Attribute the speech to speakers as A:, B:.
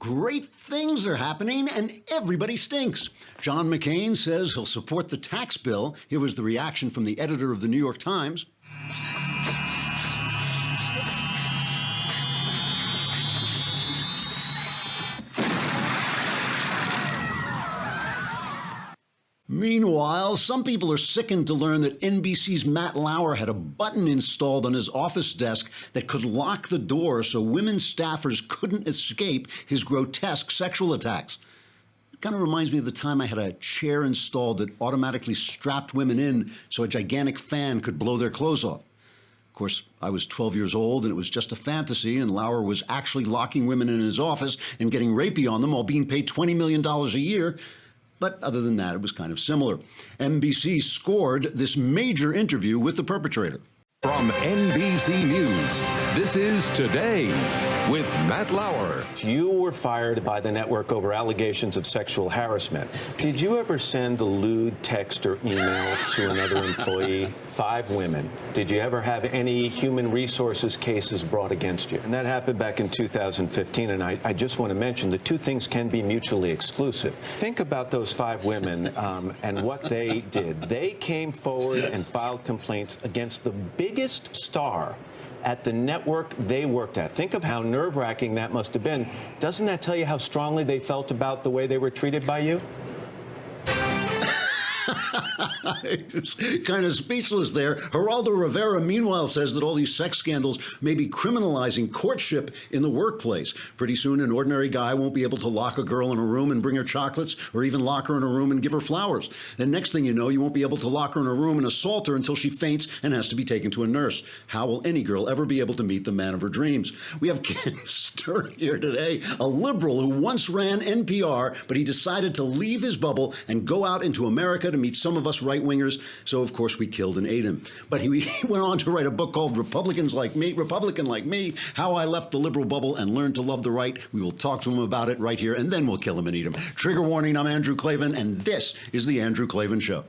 A: Great things are happening and everybody stinks. John McCain says he'll support the tax bill. Here was the reaction from the editor of the New York Times. Meanwhile, some people are sickened to learn that NBC's Matt Lauer had a button installed on his office desk that could lock the door so women staffers couldn't escape his grotesque sexual attacks. It kind of reminds me of the time I had a chair installed that automatically strapped women in so a gigantic fan could blow their clothes off. Of course, I was 12 years old and it was just a fantasy, and Lauer was actually locking women in his office and getting rapey on them while being paid $20 million a year. But other than that, it was kind of similar. NBC scored this major interview with the perpetrator.
B: From NBC News, this is Today with Matt Lauer.
C: You were fired by the network over allegations of sexual harassment. Did you ever send a lewd text or email to another employee? 5 women. Did you ever have any human resources cases brought against you? And that happened back in 2015, and I just want to mention the two things can be mutually exclusive. Think about those 5 women and what they did. They came forward and filed complaints against the biggest star at the network they worked at. Think of how nerve-wracking that must have been. Doesn't that tell you how strongly they felt about the way they were treated by you?
A: It's kind of speechless there. Geraldo Rivera, meanwhile, says that all these sex scandals may be criminalizing courtship in the workplace. Pretty soon, an ordinary guy won't be able to lock a girl in a room and bring her chocolates, or even lock her in a room and give her flowers. Then next thing you know, you won't be able to lock her in a room and assault her until she faints and has to be taken to a nurse. How will any girl ever be able to meet the man of her dreams? We have Ken Stern here today, a liberal who once ran NPR, but he decided to leave his bubble and go out into America to meet some of us right-wingers, so of course we killed and ate him. But he went on to write a book called Republican Like Me, How I Left the Liberal Bubble and Learned to Love the Right. We will talk to him about it right here, and then we'll kill him and eat him. Trigger warning, I'm Andrew Klavan, and this is The Andrew Klavan Show.